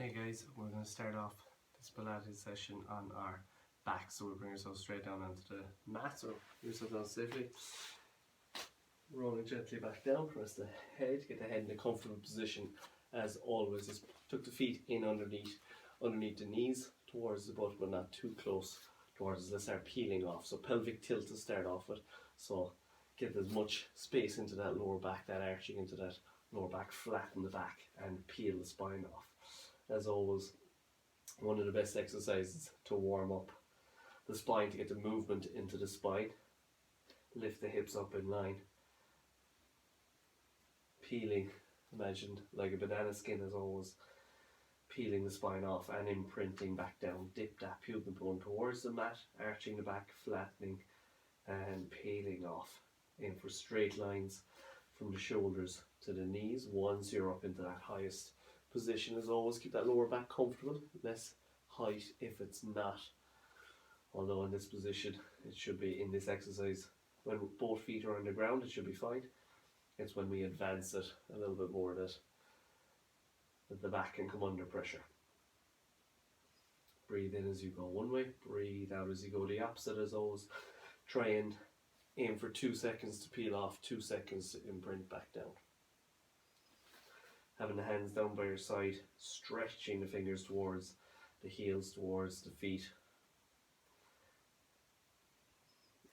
Hey guys, we're going to start off this Pilates session on our back. So we'll bring ourselves straight down onto the mat, so yourself down safely. Rolling gently back down, press the head, get the head in a comfortable position as always. Just tuck the feet in underneath the knees towards the butt, but not too close towards us. Let's start peeling off. So pelvic tilt to start off with. So get as much space into that lower back, that arching into that lower back, flatten the back and peel the spine off. As always, one of the best exercises to warm up the spine, to get the movement into the spine. Lift the hips up in line. Peeling, imagine like a banana skin as always, peeling the spine off and imprinting back down. Dip that pubic bone towards the mat, arching the back, flattening and peeling off. Aim for straight lines from the shoulders to the knees once you're up into that highest position. As always, keep that lower back comfortable, less height if it's not, although in this position it should be, in this exercise, when both feet are on the ground it should be fine. It's when we advance it a little bit more that the back can come under pressure. Breathe in as you go one way, breathe out as you go the opposite. As always, try and aim for 2 seconds to peel off, 2 seconds to imprint back down. Having the hands down by your side, stretching the fingers towards the heels, towards the feet.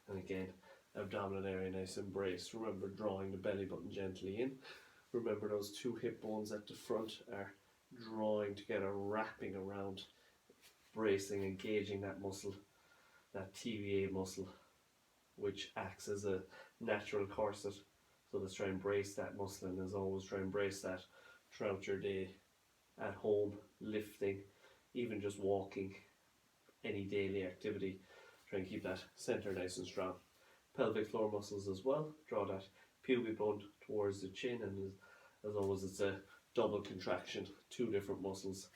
And again, abdominal area nice and braced. Remember drawing the belly button gently in. Remember those two hip bones at the front are drawing together, wrapping around, bracing, engaging that muscle, that TVA muscle, which acts as a natural corset. So let's try and brace that muscle, and as always try and brace that throughout your day, at home, lifting, even just walking, any daily activity. Try and keep that center nice and strong. Pelvic floor muscles as well. Draw that pubic bone towards the chin, and as always it's a double contraction, 2 different muscles.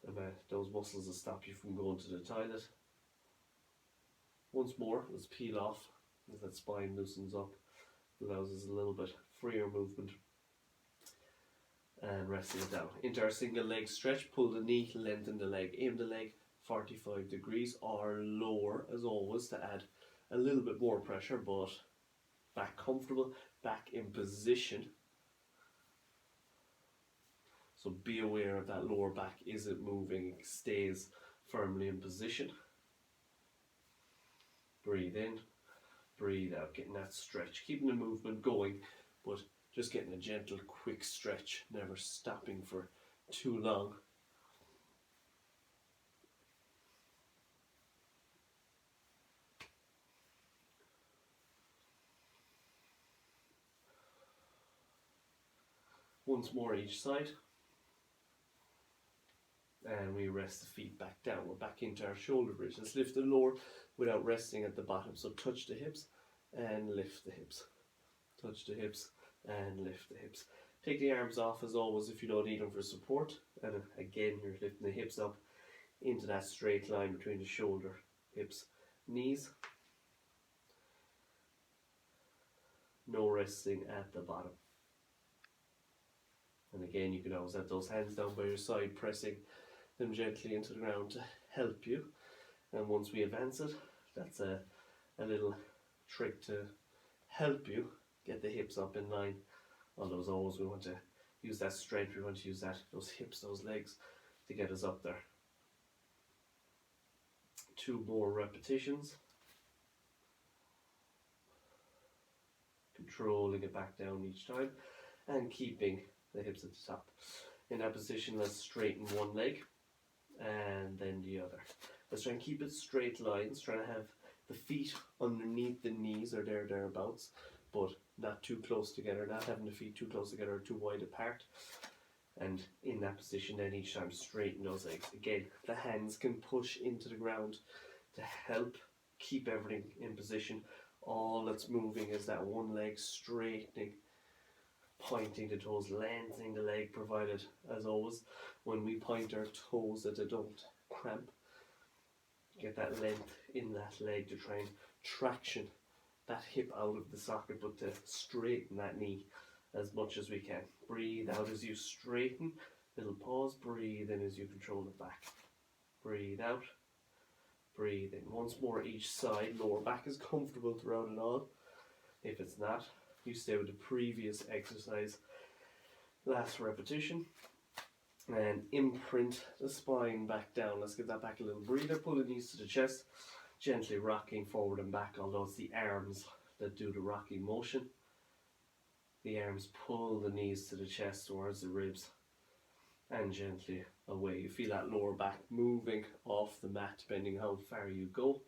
And those muscles will stop you from going to the toilet. Once more, let's peel off as that spine loosens up, allows us a little bit freer movement. And resting it down. Into our single leg stretch, pull the knee, lengthen the leg, aim the leg 45 degrees or lower as always to add a little bit more pressure, but back comfortable, back in position. So be aware of that lower back isn't moving, it stays firmly in position. Breathe in, breathe out, getting that stretch, keeping the movement going, but just getting a gentle, quick stretch, never stopping for too long. Once more each side. And we rest the feet back down. We're back into our shoulder bridge. Let's lift the lower without resting at the bottom. So touch the hips and lift the hips. Touch the hips and lift the hips. Take the arms off as always if you don't need them for support. And again, you're lifting the hips up into that straight line between the shoulder, hips, knees. No resting at the bottom. And again, you can always have those hands down by your side, pressing them gently into the ground to help you. And once we advance it, that's a little trick to help you get the hips up in line. Although as always we want to use that strength, we want to use those hips, those legs to get us up there. 2 more repetitions. Controlling it back down each time and keeping the hips at the top. In that position, let's straighten one leg and then the other. Let's try and keep it straight lines, trying to have the feet underneath the knees or thereabouts, but not too close together, not having the feet too close together or too wide apart. And in that position then each time straighten those legs. Again, the hands can push into the ground to help keep everything in position. All that's moving is that one leg straightening, pointing the toes, lengthening the leg, provided as always when we point our toes that they don't cramp. Get that length in that leg to try and traction that hip out of the socket, but to straighten that knee as much as we can. Breathe out as you straighten, Little pause, breathe in as you control it back. Breathe out, breathe in. Once more each side, lower back is comfortable throughout it all. If it's not, you stay with the previous exercise. Last repetition. And imprint the spine back down. Let's give that back a little breather. Pull the knees to the chest, gently rocking forward and back, although it's the arms that do the rocking motion. The arms pull the knees to the chest towards the ribs and gently away. You feel that lower back moving off the mat depending how far you go.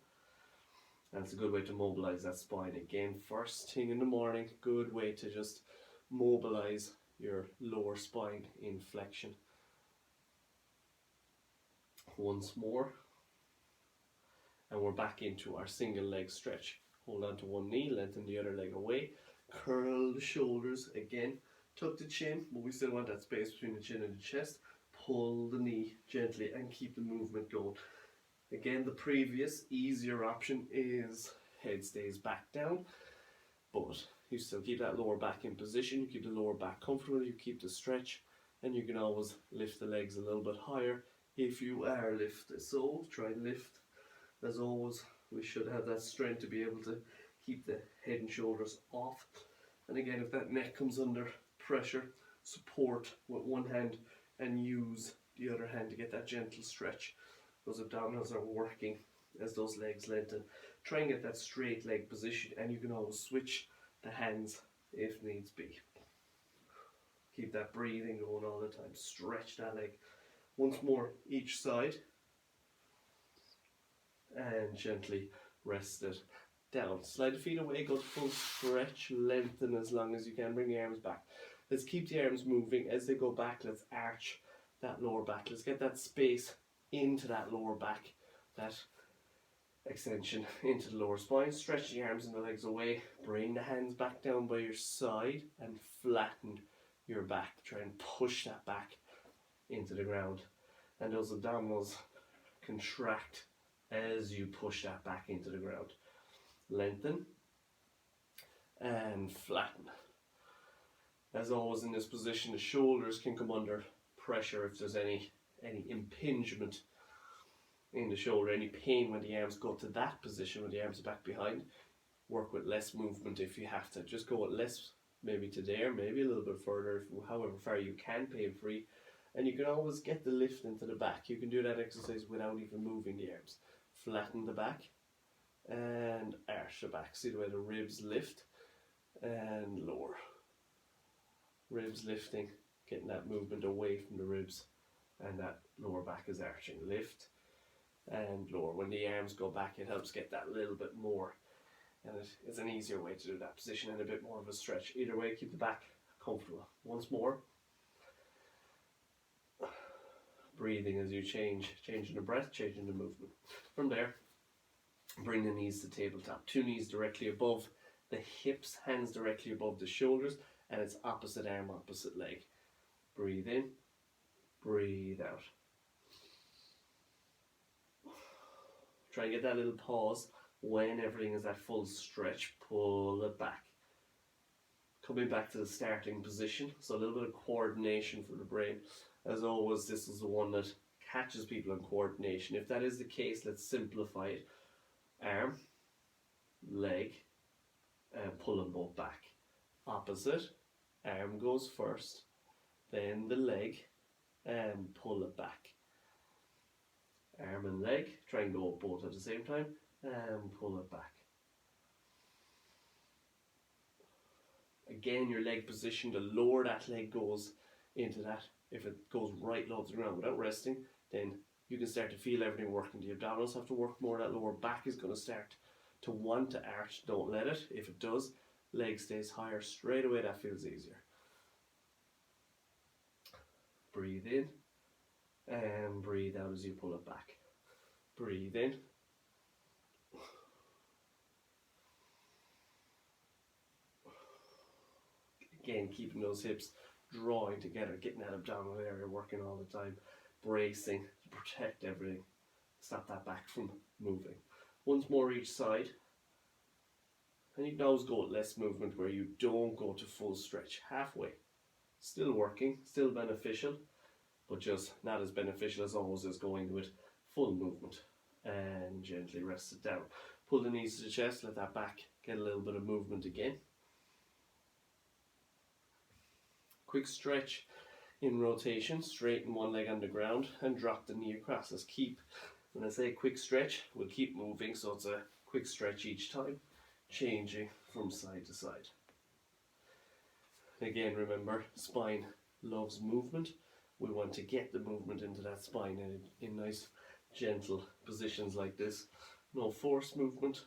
And it's a good way to mobilize that spine. Again, first thing in the morning, good way to just mobilize your lower spine in flexion. Once more, and we're back into our single leg stretch. Hold on to one knee, lengthen the other leg away, curl the shoulders again, tuck the chin, but we still want that space between the chin and the chest. Pull the knee gently and keep the movement going. Again, the previous easier option is head stays back down, but you still keep that lower back in position, you keep the lower back comfortable, you keep the stretch, and you can always lift the legs a little bit higher if you are lifted. So try and lift. As always, we should have that strength to be able to keep the head and shoulders off. And again, if that neck comes under pressure, support with one hand and use the other hand to get that gentle stretch. Those abdominals are working as those legs lengthen. Try and get that straight leg position, and you can always switch the hands if needs be. Keep that breathing going all the time. Stretch that leg. Once more each side, and gently rest it down. Slide the feet away, go to full stretch, lengthen as long as you can, bring the arms back. Let's keep the arms moving. As they go back, let's arch that lower back. Let's get that space into that lower back, that extension into the lower spine. Stretch the arms and the legs away, bring the hands back down by your side and flatten your back. Try and push that back into the ground, and those abdominals contract as you push that back into the ground. Lengthen and flatten. As always in this position, the shoulders can come under pressure if there's any impingement in the shoulder, any pain when the arms go to that position, when the arms are back behind. Work with less movement if you have to. Just go with less, maybe to there, maybe a little bit further, however far you can, pain free. And you can always get the lift into the back. You can do that exercise without even moving the arms. Flatten the back and arch the back. See the way the ribs lift and lower. Ribs lifting, getting that movement away from the ribs, and that lower back is arching. Lift and lower. When the arms go back, it helps get that little bit more, and it is an easier way to do that position and a bit more of a stretch. Either way, keep the back comfortable. Once more. Breathing as you changing the breath, changing the movement. From there, bring the knees to tabletop. Two knees directly above the hips, hands directly above the shoulders, and it's opposite arm, opposite leg. Breathe in, breathe out. Try and get that little pause when everything is at full stretch. Pull it back. Coming back to the starting position, so a little bit of coordination for the brain. As always, this is the one that catches people in coordination. If that is the case, let's simplify it. Arm, leg, and pull them both back. Opposite, arm goes first, then the leg, and pull it back. Arm and leg, try and go both at the same time, and pull it back. Again, your leg position, the lower that leg goes into that, if it goes right low to the ground without resting, then you can start to feel everything working. The abdominals have to work more. That lower back is going to start to want to arch. Don't let it. If it does, leg stays higher. Straight away, that feels easier. Breathe in and breathe out as you pull it back. Breathe in. Again, keeping those hips drawing together, getting that abdominal area working all the time, bracing to protect everything, stop that back from moving. Once more each side, and you can always go with less movement where you don't go to full stretch, halfway. Still working, still beneficial, but just not as beneficial as always as going with full movement. And gently rest it down. Pull the knees to the chest, let that back get a little bit of movement again. Quick stretch in rotation, straighten one leg on the ground and drop the knee across. Let's keep, when I say quick stretch, we'll keep moving, so it's a quick stretch each time, changing from side to side. Again, remember, spine loves movement. We want to get the movement into that spine in nice, gentle positions like this. No forced movement.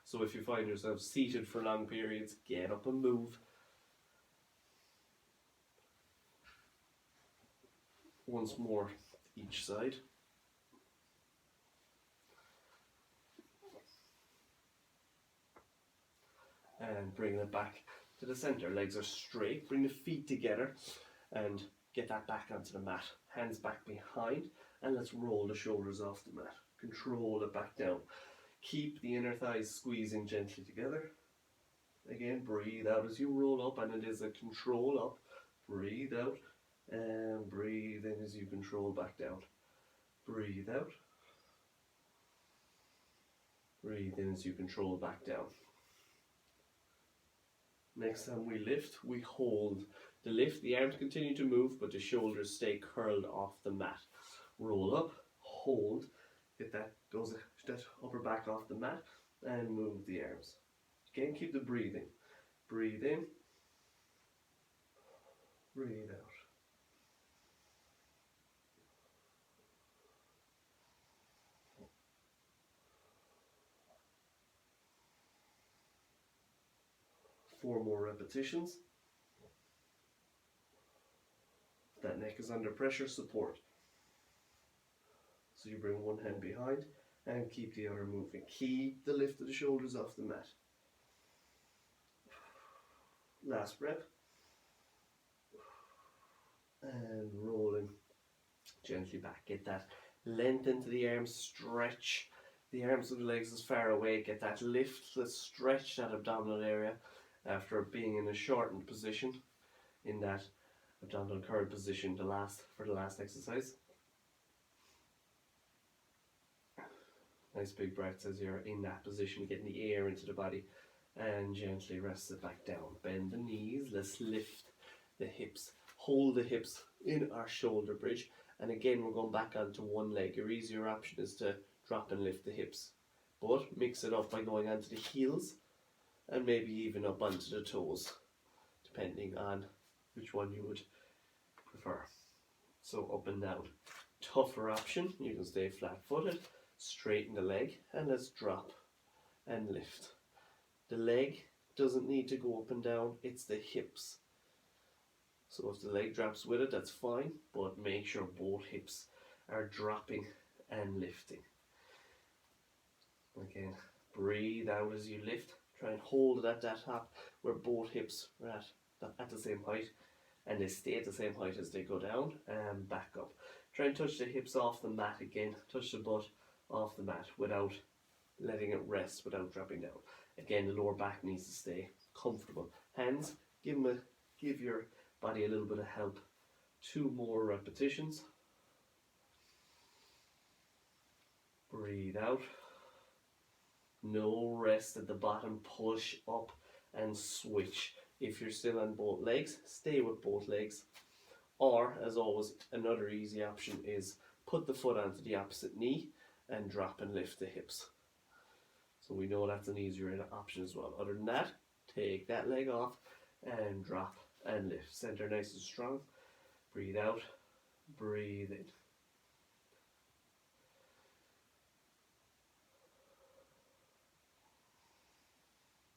So if you find yourself seated for long periods, get up and move. Once more, each side. And bring it back to the center. Legs are straight. Bring the feet together and get that back onto the mat. Hands back behind, and let's roll the shoulders off the mat. Control it back down. Keep the inner thighs squeezing gently together. Again, breathe out as you roll up, and it is a control up. Breathe out. And breathe in as you control back down. Breathe out. Breathe in as you control back down. Next time we lift, we hold the lift. The arms continue to move, but the shoulders stay curled off the mat. Roll up, hold, get that upper back off the mat, and move the arms. Again, keep the breathing. Breathe in. Breathe out. 4 more repetitions. That neck is under pressure, support. So you bring one hand behind and keep the other moving. Keep the lift of the shoulders off the mat. Last breath. And rolling gently back. Get that length into the arms, stretch the arms and the legs as far away. Get that lift, let's stretch that abdominal area after being in a shortened position in that abdominal curl position for the last exercise. Nice big breaths as you're in that position, getting the air into the body, and gently rest it back down. Bend the knees, let's lift the hips. Hold the hips in our shoulder bridge, and again we're going back onto one leg. Your easier option is to drop and lift the hips, but mix it up by going onto the heels and maybe even up onto the toes, depending on which one you would prefer. So up and down. Tougher option, you can stay flat footed, straighten the leg, and let's drop and lift. The leg doesn't need to go up and down, it's the hips. So if the leg drops with it, that's fine, but make sure both hips are dropping and lifting. Again, breathe out as you lift. Try and hold it at that top where both hips are at the same height, and they stay at the same height as they go down and back up. Try and touch the hips off the mat again. Touch the butt off the mat without letting it rest, without dropping down. Again, the lower back needs to stay comfortable. Hands, give your body a little bit of help. 2 more repetitions. Breathe out. No rest at the bottom. Push up and switch. If you're still on both legs, stay with both legs. Or, as always, another easy option is put the foot onto the opposite knee and drop and lift the hips. So we know that's an easier option as well. Other than that, take that leg off and drop and lift. Center nice and strong. Breathe out, breathe in.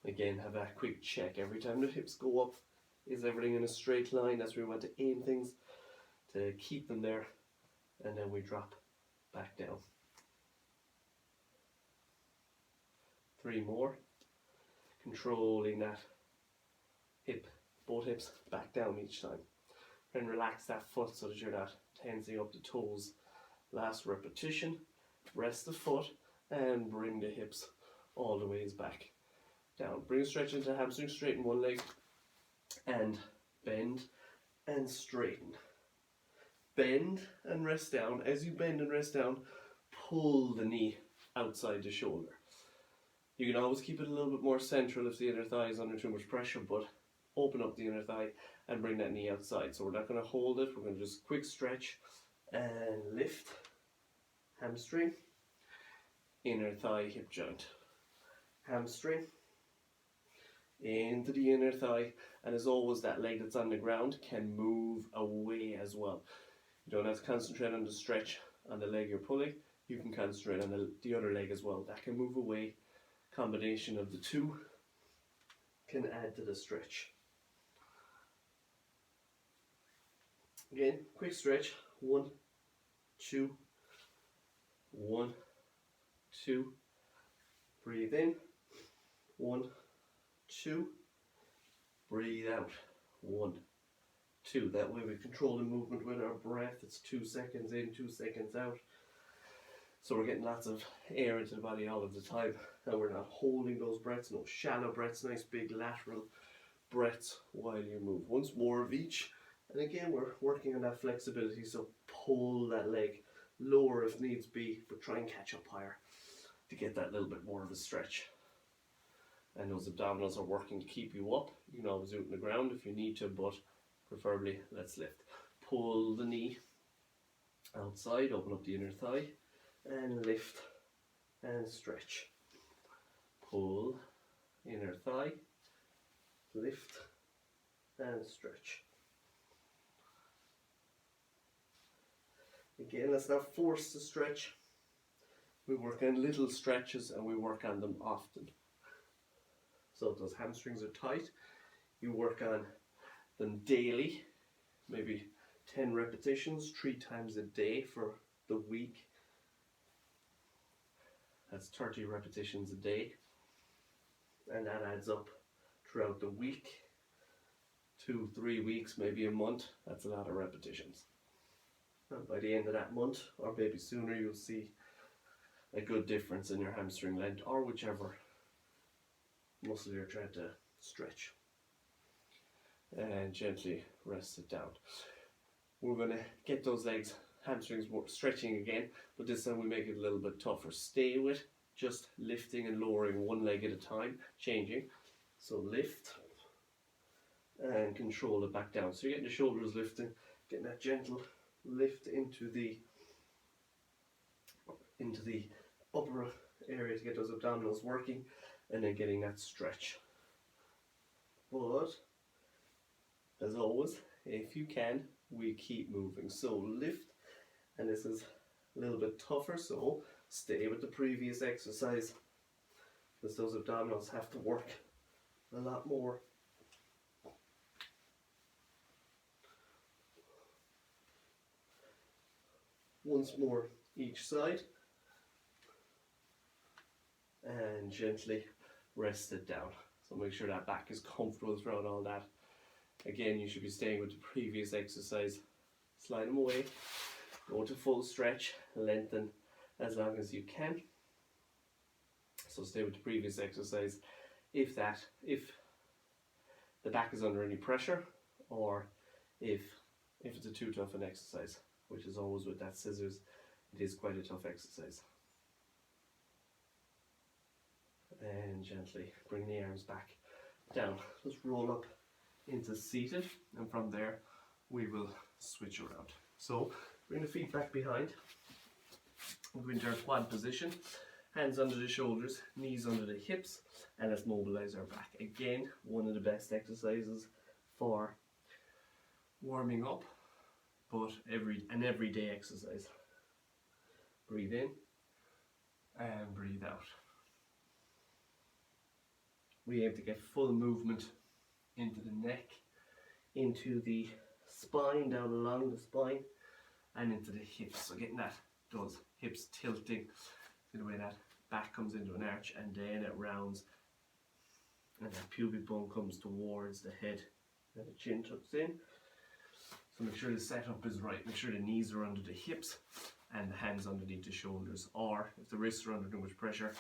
Again, have a quick check. Every time the hips go up, is everything in a straight line? That's where we want to aim things, to keep them there, and then we drop back down. 3 more. Controlling that hip, both hips back down each time. And relax that foot so that you're not tensing up the toes. Last repetition. Rest the foot and bring the hips all the ways back down. Bring a stretch into the hamstring, straighten one leg and bend and straighten. bend and rest down. As you bend and rest down, pull the knee outside the shoulder. You can always keep it a little bit more central if the inner thigh is under too much pressure, but open up the inner thigh and bring that knee outside. So we're not going to hold it, we're going to just quick stretch and lift, hamstring, inner thigh, hip joint, hamstring, into the inner thigh, and as always that leg that's on the ground can move away as well. You don't have to concentrate on the stretch on the leg you're pulling, you can concentrate on the other leg as well. That can move away. Combination of the two can add to the stretch. Again, quick stretch, 1, 2, 1, 2, breathe in, 1, 2, breathe out, 1, 2. That way we control the movement with our breath. It's 2 seconds in, 2 seconds out. So we're getting lots of air into the body all of the time, and we're not holding those breaths, no shallow breaths, nice big lateral breaths while you move. Once more of each, and again we're working on that flexibility, so pull that leg lower if needs be, but try and catch up higher to get that little bit more of a stretch. And those abdominals are working to keep you up. You can always do it on the ground if you need to, but preferably let's lift. Pull the knee outside, open up the inner thigh, and lift and stretch. Pull, inner thigh, lift and stretch. Again, let's not force the stretch. We work on little stretches and we work on them often. So if those hamstrings are tight, you work on them daily, maybe 10 repetitions, 3 times a day for the week. That's 30 repetitions a day, and that adds up throughout the week, 2-3 weeks, maybe a month. That's a lot of repetitions. And by the end of that month, or maybe sooner, you'll see a good difference in your hamstring length, or whichever muscle you're trying to stretch. And gently rest it down. We're going to get those legs, hamstrings, more stretching again, but this time we make it a little bit tougher. Stay with just lifting and lowering one leg at a time, changing. So lift and control it back down. So you're getting the shoulders lifting, getting that gentle lift into the upper area to get those abdominals working, and then getting that stretch. But as always, if you can, we keep moving. So lift, and this is a little bit tougher, so stay with the previous exercise, because those abdominals have to work a lot more. Once more each side, and gently rest it down. So make sure that back is comfortable throughout all that. Again, you should be staying with the previous exercise. Slide them away, go to full stretch, lengthen as long as you can. So stay with the previous exercise if the back is under any pressure, or if it's a too tough an exercise, which is always with that scissors, it is quite a tough exercise. And gently bring the arms back down. Just roll up into seated, and from there we will switch around. So bring the feet back behind, we'll go into our quad position, hands under the shoulders, knees under the hips, and let's mobilize our back. Again, one of the best exercises for warming up, but an everyday exercise. Breathe in and breathe out. We aim to get full movement into the neck, into the spine, down along the spine, and into the hips. So getting those hips tilting, see the way that back comes into an arch, and then it rounds, and that pubic bone comes towards the head, and the chin tucks in. So make sure the setup is right. Make sure the knees are under the hips and the hands underneath the shoulders, or if the wrists are under too much pressure,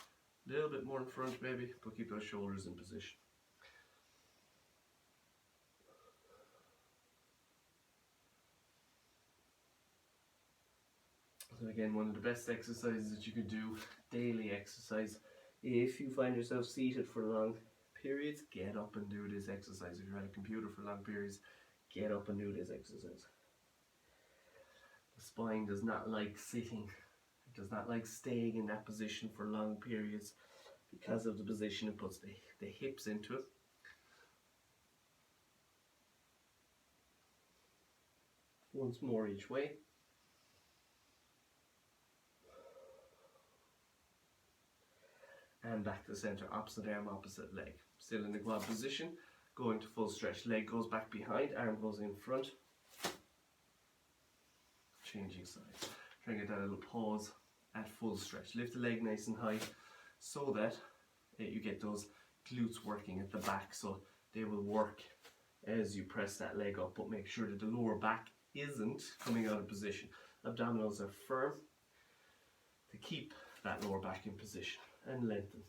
a little bit more in front maybe, but keep those shoulders in position. So again, one of the best exercises that you could do, daily exercise. If you find yourself seated for long periods, get up and do this exercise. If you're at a computer for long periods, get up and do this exercise. The spine does not like sitting. It does not like staying in that position for long periods because of the position it puts the hips into it. Once more each way. And back to center, opposite arm, opposite leg. Still in the quad position, going to full stretch. Leg goes back behind, arm goes in front. Changing sides. Try and get that little pause at full stretch. Lift the leg nice and high so that you get those glutes working at the back, so they will work as you press that leg up, but make sure that the lower back isn't coming out of position. Abdominals are firm to keep that lower back in position, and lengthen.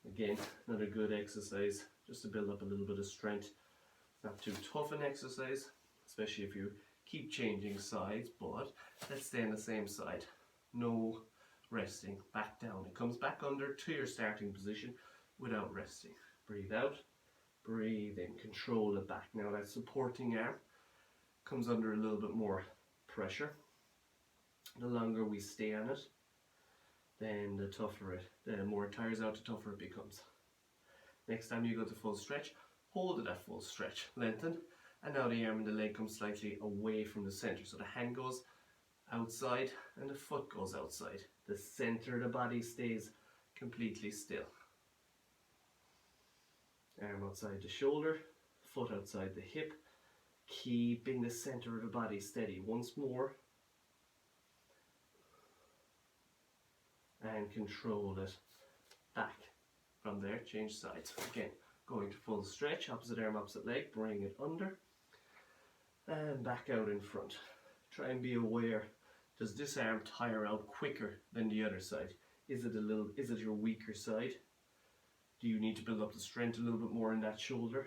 Again, another good exercise just to build up a little bit of strength. It's not too tough an exercise, especially if you keep changing sides, but let's stay on the same side. No resting, back down. It comes back under to your starting position without resting. Breathe out, breathe in, control it back. Now that supporting arm comes under a little bit more pressure. The longer we stay on it, then the tougher it, the more it tires out, the tougher it becomes. Next time you go to full stretch, hold it at full stretch, lengthen, and now the arm and the leg come slightly away from the center. So the hand goes outside and the foot goes outside. The center of the body stays completely still. Arm outside the shoulder, foot outside the hip, keeping the center of the body steady. Once more. And control it back. From there, change sides. Again, going to full stretch, opposite arm, opposite leg, bring it under and back out in front. Try and be aware, does this arm tire out quicker than the other side? Is it your weaker side? Do you need to build up the strength a little bit more in that shoulder?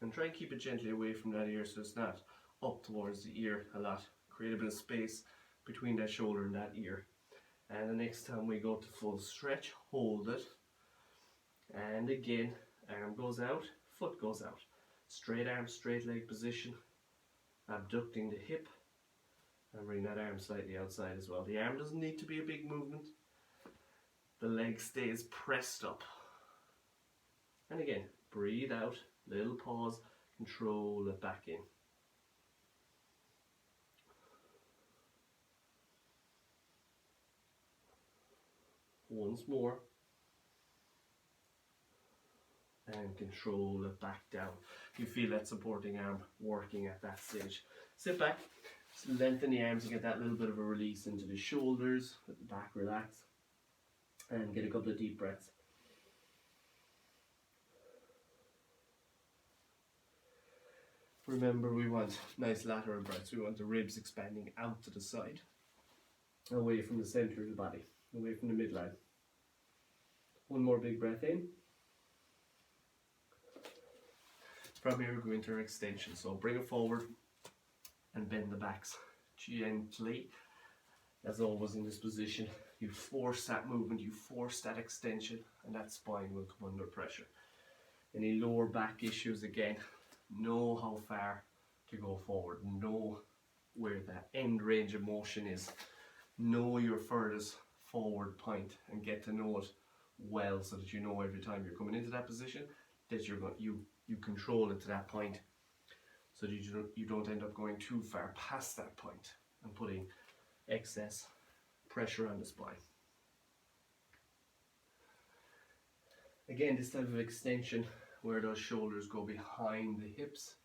And try and keep it gently away from that ear so it's not up towards the ear a lot. Create a bit of space between that shoulder and that ear. And the next time we go to full stretch, hold it. And again, arm goes out, foot goes out. Straight arm, straight leg position. Abducting the hip. And bring that arm slightly outside as well. The arm doesn't need to be a big movement. The leg stays pressed up. And again, breathe out, little pause, control it back in. Once more. And control it back down. You feel that supporting arm working at that stage. Sit back, lengthen the arms and get that little bit of a release into the shoulders, let the back relax, and get a couple of deep breaths. Remember, we want nice lateral breaths. We want the ribs expanding out to the side, away from the center of the body, away from the midline. One more big breath in. From here, go into our extension. So bring it forward and bend the backs gently. As always in this position, you force that movement, you force that extension, and that spine will come under pressure. Any lower back issues, again, know how far to go forward, know where that end range of motion is, know your furthest forward point, and get to know it well so that you know every time you're coming into that position that you control it to that point, so that you don't end up going too far past that point and putting excess pressure on the spine. Again, this type of extension where those shoulders go behind the hips,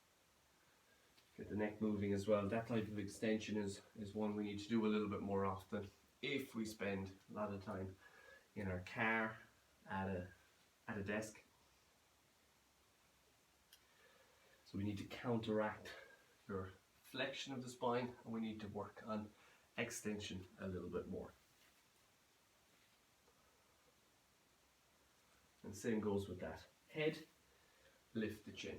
get the neck moving as well. That type of extension is one we need to do a little bit more often if we spend a lot of time in our car, at a desk. So we need to counteract your flexion of the spine, and we need to work on extension a little bit more. And same goes with that. Head, lift the chin.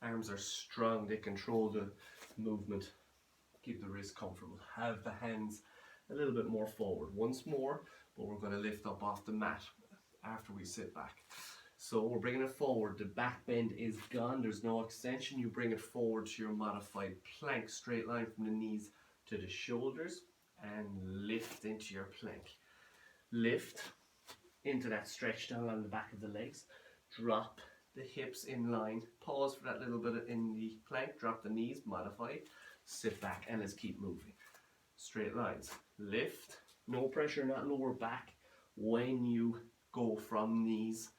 Arms are strong, they control the movement. Keep the wrist comfortable. Have the hands a little bit more forward. Once more, but we're going to lift up off the mat after we sit back. So we're bringing it forward. The back bend is gone. There's no extension. You bring it forward to your modified plank. Straight line from the knees to the shoulders and lift into your plank. Lift into that stretch down along the back of the legs. Drop the hips in line. Pause for that little bit in the plank. Drop the knees, modify. Sit back and let's keep moving. Straight lines. Lift. No pressure in that lower back when you go from knees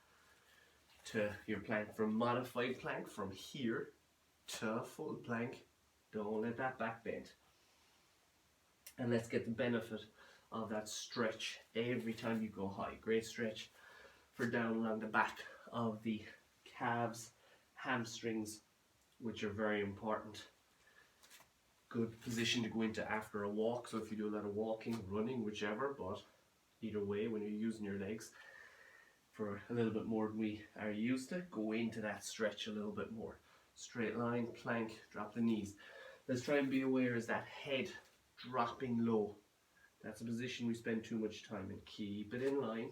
to your plank. From modified plank, from here to full plank. Don't let that back bend. And let's get the benefit of that stretch every time you go high. Great stretch for down along the back of the calves, hamstrings, which are very important. Good position to go into after a walk. So if you do a lot of walking, running, whichever, but either way, when you're using your legs for a little bit more than we are used to, go into that stretch a little bit more. Straight line, plank, drop the knees. Let's try and be aware is that head dropping low. That's a position we spend too much time in. Keep it in line.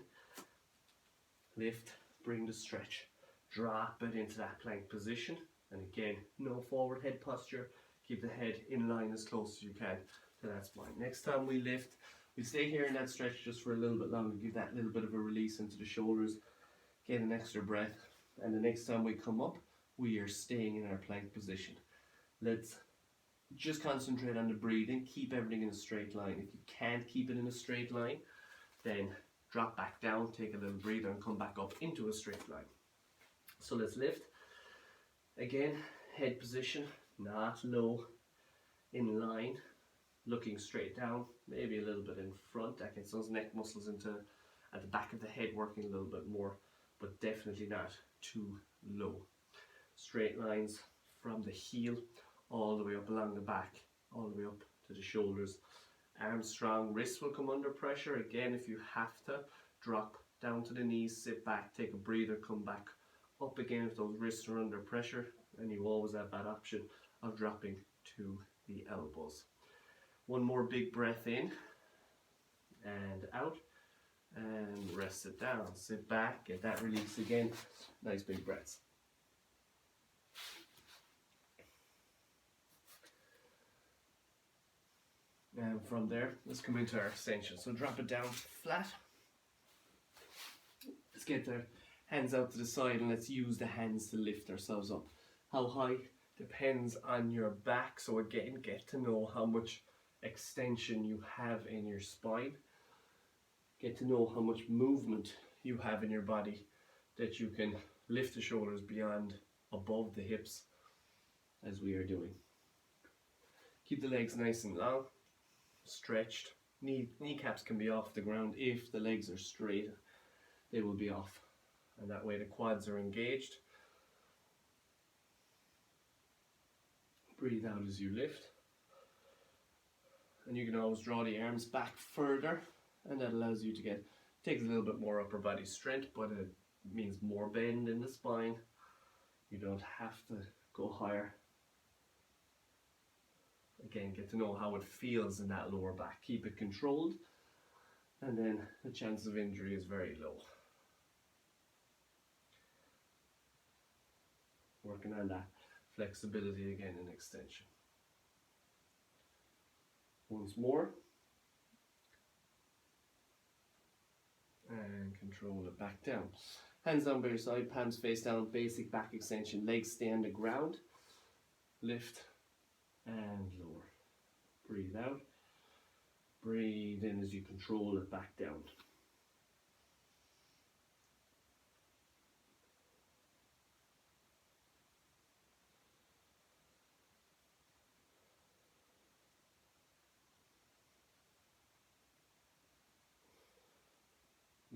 Lift, bring the stretch. Drop it into that plank position. And again, no forward head posture. Keep the head in line as close as you can to that spine. Next time we lift, we stay here in that stretch just for a little bit longer. Give that little bit of a release into the shoulders. Get an extra breath. And the next time we come up, we are staying in our plank position. Let's just concentrate on the breathing. Keep everything in a straight line. If you can't keep it in a straight line, then drop back down, take a little breather and come back up into a straight line. So let's lift. Again, head position, not low, in line, looking straight down, maybe a little bit in front. That gets those neck muscles into at the back of the head working a little bit more, but definitely not too low. Straight lines from the heel all the way up along the back, all the way up to the shoulders. Arms strong, wrists will come under pressure. Again, if you have to, drop down to the knees, sit back, take a breather, come back up again if those wrists are under pressure, and you always have that option of dropping to the elbows. One more big breath in and out, and rest it down. Sit back, get that release again. Nice big breaths. And from there, let's come into our extension. So drop it down flat. Let's get the hands out to the side and let's use the hands to lift ourselves up. How high depends on your back. So again, get to know how much extension you have in your spine. Get to know how much movement you have in your body that you can lift the shoulders beyond, above the hips as we are doing. Keep the legs nice and long, stretched. Kneecaps can be off the ground. If the legs are straight, they will be off. And that way the quads are engaged. Breathe out as you lift. And you can always draw the arms back further, and that allows you to takes a little bit more upper body strength, but it means more bend in the spine. You don't have to go higher. Again, get to know how it feels in that lower back. Keep it controlled, and then the chance of injury is very low. Working on that flexibility again and extension. Once more. And control it back down. Hands down by your side, palms face down, basic back extension. Legs stay on the ground. Lift and lower. Breathe out. Breathe in as you control it back down.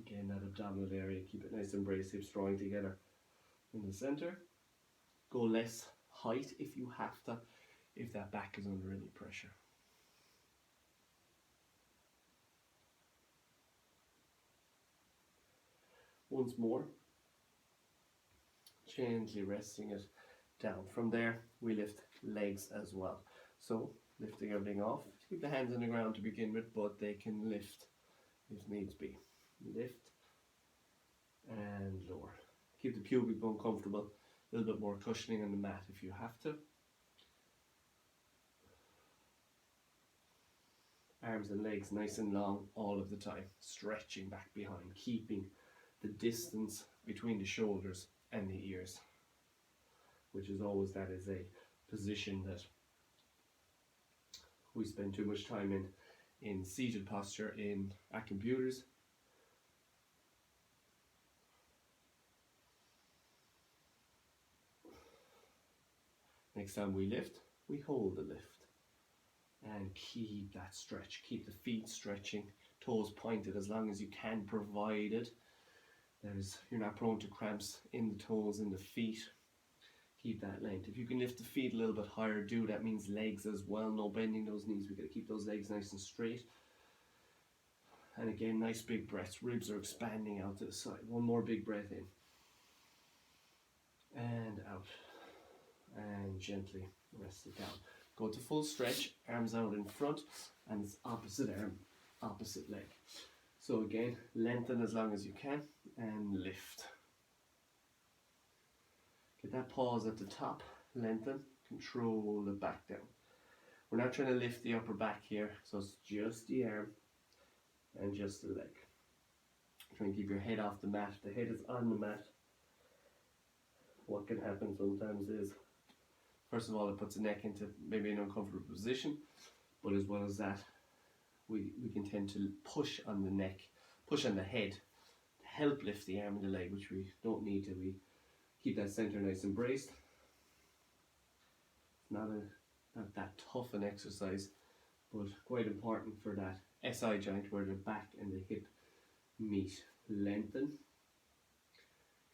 Again, that abdominal area, keep it nice and braced, hips drawing together in the center. Go less height if you have to, if that back is under any pressure. Once more, gently resting it down. From there, we lift legs as well. So lifting everything off. Keep the hands on the ground to begin with, but they can lift if needs be. Lift and lower. Keep the pubic bone comfortable. A little bit more cushioning on the mat if you have to. Arms and legs nice and long all of the time. Stretching back behind, keeping the distance between the shoulders and the ears, which is always, that is a position that we spend too much time in seated posture at computers. Next time we lift, we hold the lift and keep that stretch. Keep the feet stretching, toes pointed as long as you can, provided you're not prone to cramps in the toes and the feet. Keep that length. If you can lift the feet a little bit higher, do. That means legs as well. No bending those knees. We've got to keep those legs nice and straight. And again, nice big breaths. Ribs are expanding out to the side. One more big breath in. And out. And gently rest it down. Go to full stretch, arms out in front, and it's opposite arm, opposite leg. So again, lengthen as long as you can, and lift. Get that pause at the top, lengthen, control it back down. We're not trying to lift the upper back here, so it's just the arm and just the leg. Try and keep your head off the mat. If the head is on the mat, what can happen sometimes is, first of all, it puts the neck into maybe an uncomfortable position, but as well as that, we can tend to push on the neck, push on the head to help lift the arm and the leg, which we don't need to. We keep that center nice and braced. Not that tough an exercise, but quite important for that SI joint where the back and the hip meet. Lengthen,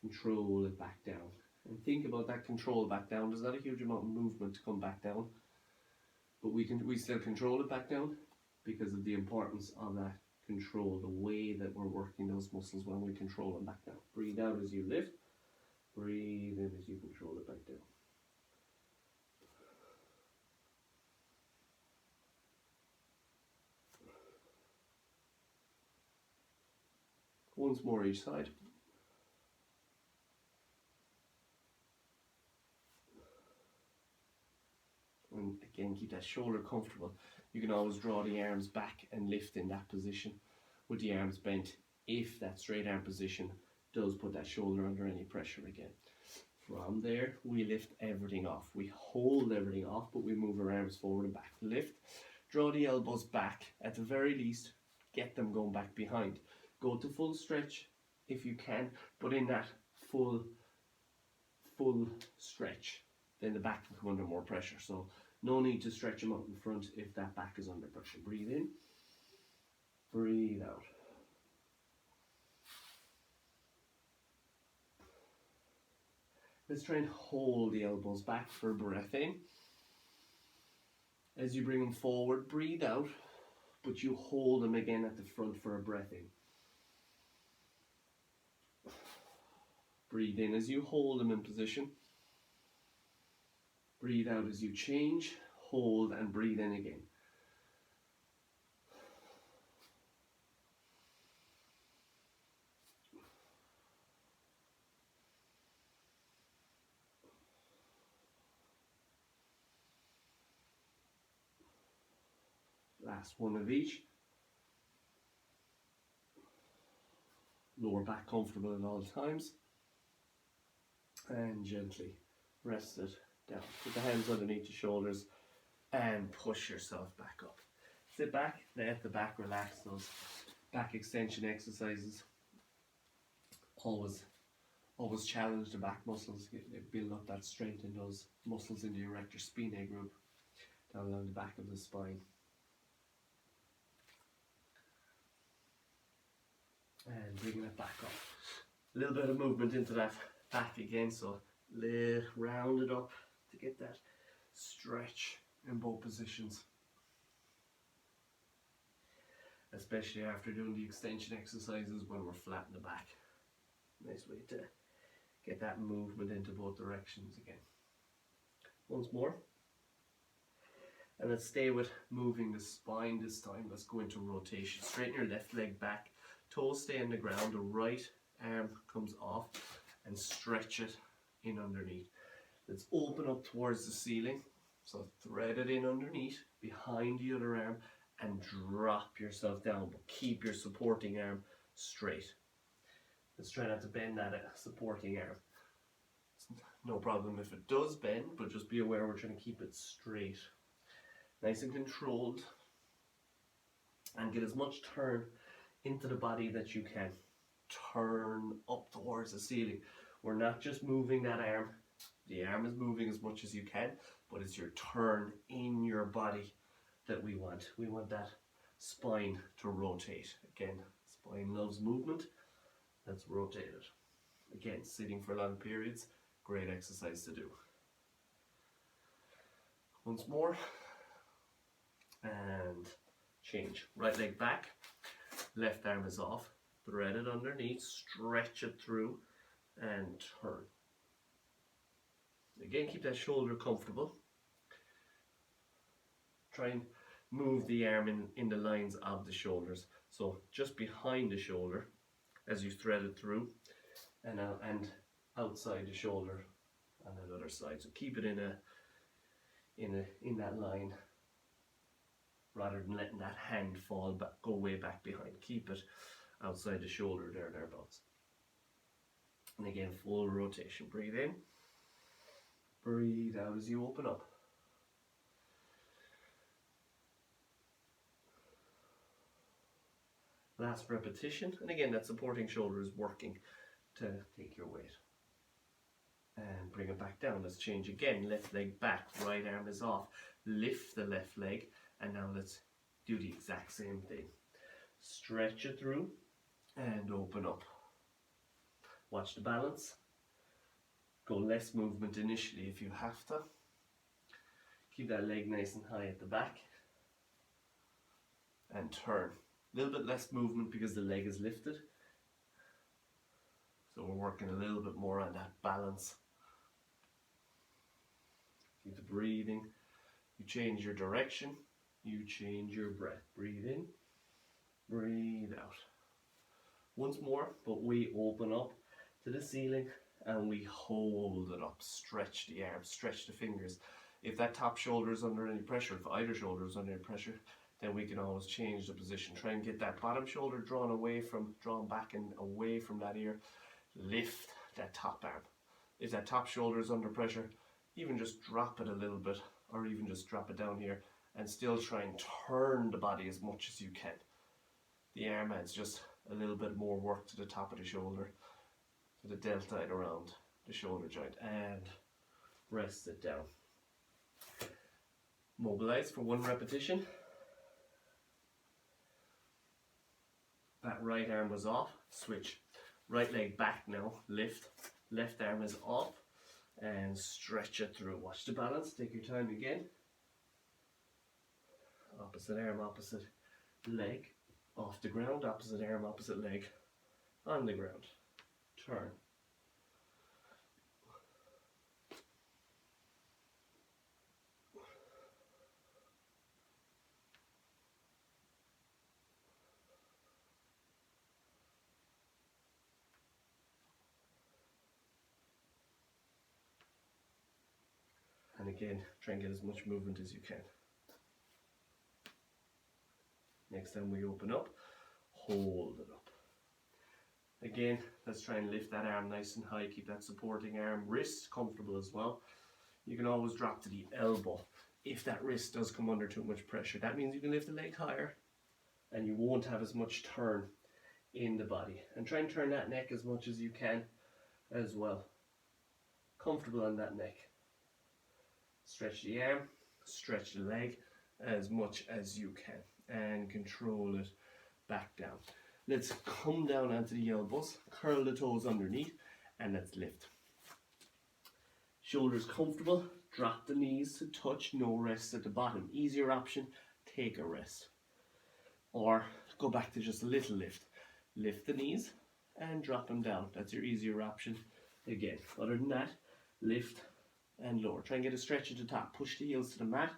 control it back down. And think about that control back down. There's not a huge amount of movement to come back down, but we still control it back down because of the importance of that control, the way that we're working those muscles when we control them back down. Breathe out as you lift, breathe in as you control it back down. Once more each side. And again, keep that shoulder comfortable. You can always draw the arms back and lift in that position with the arms bent if that straight arm position does put that shoulder under any pressure again. From there, we lift everything off. We hold everything off, but we move our arms forward and back. Lift, draw the elbows back. At the very least, get them going back behind. Go to full stretch if you can, but in that full stretch, then the back can come under more pressure. So no need to stretch them out in front if that back is under pressure. Breathe in, breathe out. Let's try and hold the elbows back for a breath in. As you bring them forward, breathe out, but you hold them again at the front for a breath in. Breathe in as you hold them in position. Breathe out as you change, hold and breathe in again. Last one of each. Lower back comfortable at all times. And gently rest it down. Put the hands underneath the shoulders and push yourself back up. Sit back, let the back relax. Those back extension exercises always challenge the back muscles. They build up that strength in those muscles in the erector spinae group down along the back of the spine. And bringing it back up. A little bit of movement into that back again, so round it up to get that stretch in both positions. Especially after doing the extension exercises when we're flat in the back. Nice way to get that movement into both directions again. Once more. And let's stay with moving the spine this time. Let's go into rotation. Straighten your left leg back. Toes stay on the ground. The right arm comes off and stretch it in underneath. Let's open up towards the ceiling. So thread it in underneath, behind the other arm, and drop yourself down. But keep your supporting arm straight. Let's try not to bend that supporting arm. It's no problem if it does bend, but just be aware we're trying to keep it straight. Nice and controlled, and get as much turn into the body that you can. Turn up towards the ceiling. We're not just moving that arm. The arm is moving as much as you can, but it's your turn in your body that we want. We want that spine to rotate. Again, spine loves movement. Let's rotate it. Again, sitting for long periods, great exercise to do. Once more. And change. Right leg back, left arm is off, thread it underneath, stretch it through, and turn. Again, keep that shoulder comfortable. Try and move the arm in the lines of the shoulders. So just behind the shoulder as you thread it through, and outside the shoulder on the other side. So keep it in that line, rather than letting that hand fall back, go way back behind. Keep it outside the shoulder thereabouts. And again, full rotation. Breathe in, breathe out as you open up. Last repetition, and again that supporting shoulder is working to take your weight. And bring it back down. Let's change again. Left leg back, right arm is off. Lift the left leg. And now let's do the exact same thing. Stretch it through and open up. Watch the balance. Go less movement initially if you have to. Keep that leg nice and high at the back. And turn. A little bit less movement because the leg is lifted. So we're working a little bit more on that balance. Keep the breathing. You change your direction. You change your breath. Breathe in, breathe out. Once more, but we open up to the ceiling and we hold it up. Stretch the arms, stretch the fingers. If that top shoulder is under any pressure, if either shoulder is under any pressure, then we can always change the position. Try and get that bottom shoulder drawn back and away from that ear. Lift that top arm. If that top shoulder is under pressure, even just drop it a little bit, or even just drop it down here, and still try and turn the body as much as you can. The arm adds just a little bit more work to the top of the shoulder, to the deltoid around the shoulder joint, and rest it down. Mobilize for one repetition. That right arm was off, switch. Right leg back now, lift. Left arm is off, and stretch it through. Watch the balance, take your time again. Opposite arm, opposite leg, off the ground, opposite arm, opposite leg, on the ground. Turn. And again, try and get as much movement as you can. Next time we open up, hold it up. Again, let's try and lift that arm nice and high, keep that supporting arm, wrist comfortable as well. You can always drop to the elbow if that wrist does come under too much pressure. That means you can lift the leg higher and you won't have as much turn in the body. And try and turn that neck as much as you can as well. Comfortable on that neck. Stretch the arm, stretch the leg as much as you can, and control it back down. Let's come down onto the elbows, curl the toes underneath, and let's lift. Shoulders comfortable, drop the knees to touch, no rest at the bottom. Easier option, take a rest. Or go back to just a little lift. Lift the knees and drop them down. That's your easier option. Again, other than that, lift and lower. Try and get a stretch at the top. Push the heels to the mat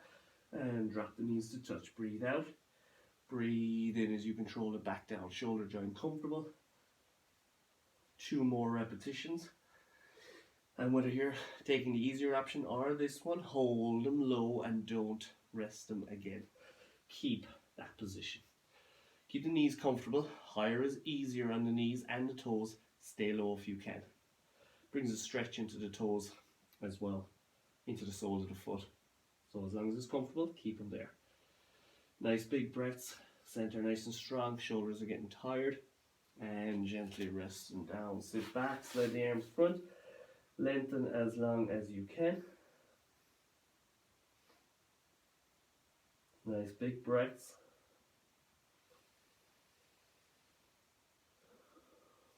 and drop the knees to touch. Breathe out. Breathe in as you control it back down. Shoulder joint comfortable. 2 more repetitions. And whether you're taking the easier option or this one, hold them low and don't rest them again. Keep that position. Keep the knees comfortable. Higher is easier on the knees and the toes. Stay low if you can. Brings a stretch into the toes as well, into the soles of the foot. So as long as it's comfortable, keep them there. Nice big breaths. Center nice and strong. Shoulders are getting tired. And gently resting down. Sit back, slide the arms front. Lengthen as long as you can. Nice big breaths.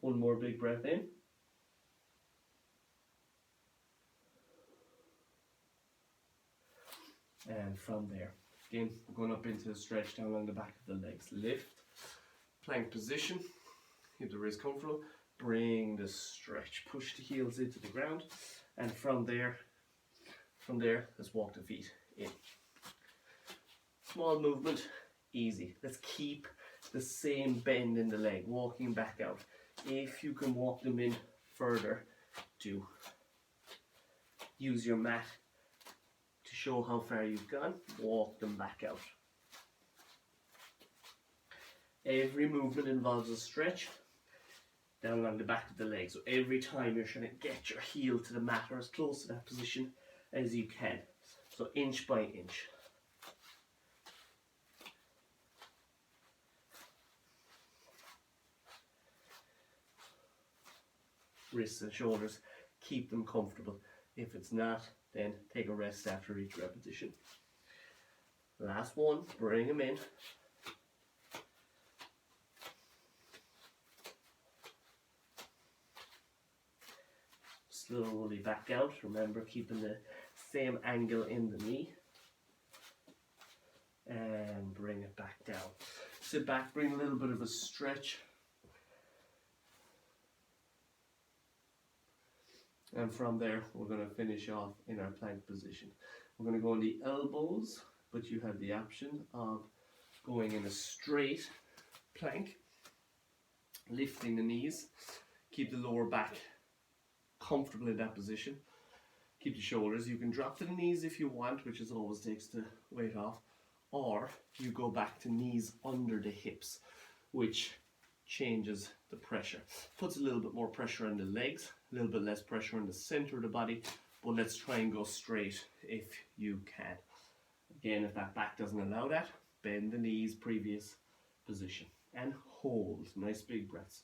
One more big breath in. And from there, again, we're going up into the stretch down along the back of the legs. Lift, plank position, keep the wrist comfortable. Bring the stretch, push the heels into the ground, and from there, let's walk the feet in. Small movement, easy. Let's keep the same bend in the leg, walking back out. If you can walk them in further, do. Use your mat to show how far you've gone. Walk them back out. Every movement involves a stretch down along the back of the leg. So every time you're trying to get your heel to the mat or as close to that position as you can. So inch by inch. Wrists and shoulders, keep them comfortable. If it's not, then take a rest after each repetition. Last one, bring them in. Slowly back out. Remember, keeping the same angle in the knee. And bring it back down. Sit back, bring a little bit of a stretch. And from there, we're going to finish off in our plank position. We're going to go on the elbows, but you have the option of going in a straight plank, lifting the knees, keep the lower back comfortable in that position, keep the shoulders. You can drop to the knees if you want, which is always takes the weight off, or you go back to knees under the hips, which changes the pressure. Puts a little bit more pressure on the legs, a little bit less pressure on the center of the body, but let's try and go straight if you can. Again, if that back doesn't allow that, bend the knees, previous position, and hold. Nice big breaths.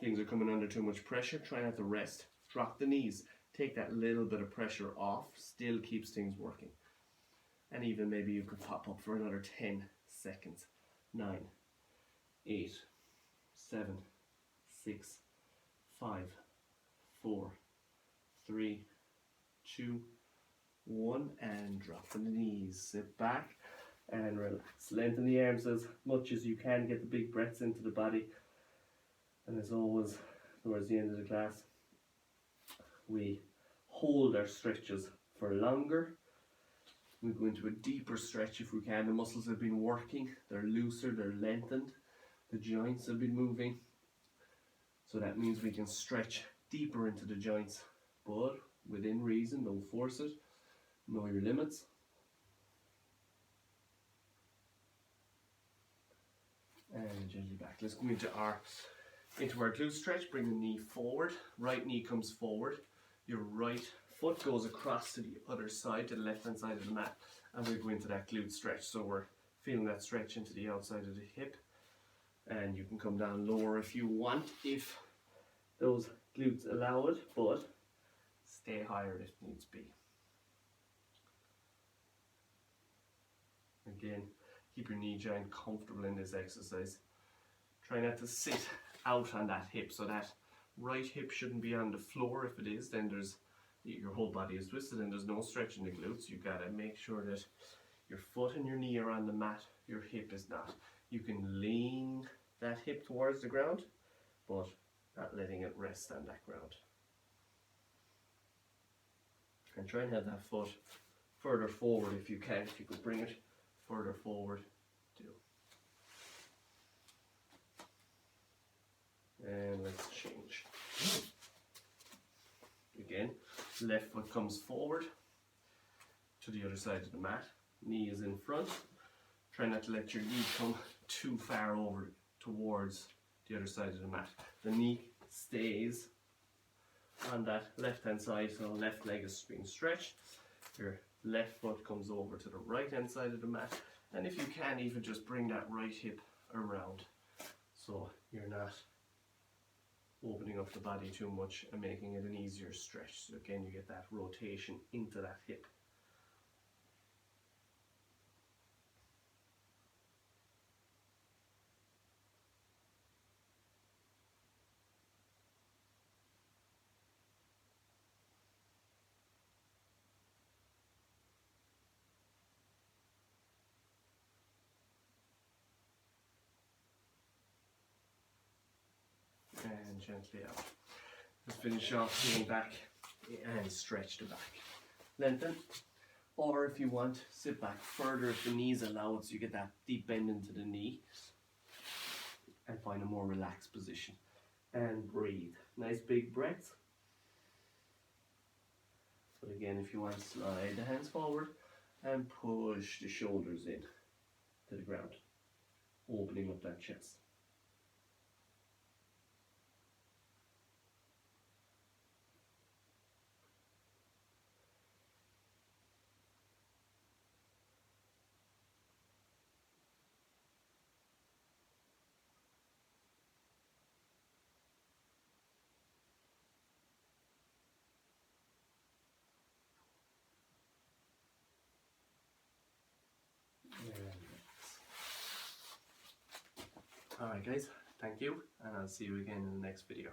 Things are coming under too much pressure, try not to rest. Drop the knees. Take that little bit of pressure off, still keeps things working. And even maybe you could pop up for another 10 seconds. 9, 8, 7, 6, 5, 4, 3, 2, 1, and drop the knees. Sit back and relax. Lengthen the arms as much as you can, get the big breaths into the body. And as always, towards the end of the class, we hold our stretches for longer. We go into a deeper stretch if we can. The muscles have been working, they're looser, they're lengthened. The joints have been moving. So that means we can stretch deeper into the joints, but within reason, don't force it. Know your limits. And gently back. Let's go into our glute stretch. Bring the knee forward. Right knee comes forward. Your right foot goes across to the other side, to the left hand side of the mat, and we go into that glute stretch. So we're feeling that stretch into the outside of the hip, and you can come down lower if you want, if those glutes allow it, but stay higher if needs be. Again, keep your knee joint comfortable in this exercise. Try not to sit out on that hip, so that right hip shouldn't be on the floor. If it is, then your whole body is twisted and there's no stretch in the glutes. You gotta make sure that your foot and your knee are on the mat, your hip is not. You can lean that hip towards the ground, but not letting it rest on that ground. And try and have that foot further forward if you can. If you could bring it further forward, do. And let's change. Again, left foot comes forward to the other side of the mat. Knee is in front. Try not to let your knee come too far over towards the other side of the mat. The knee stays on that left hand side, so the left leg is being stretched. Your left foot comes over to the right hand side of the mat, and if you can, even just bring that right hip around so you're not opening up the body too much and making it an easier stretch. So again, you get that rotation into that hip. And gently out. Let's finish off, lean back and stretch the back. Lengthen, or if you want, sit back further if the knees allow it, so you get that deep bend into the knee, and find a more relaxed position. And breathe. Nice big breath. But again, if you want, slide the hands forward and push the shoulders in to the ground, opening up that chest. Alright guys, thank you, and I'll see you again in the next video.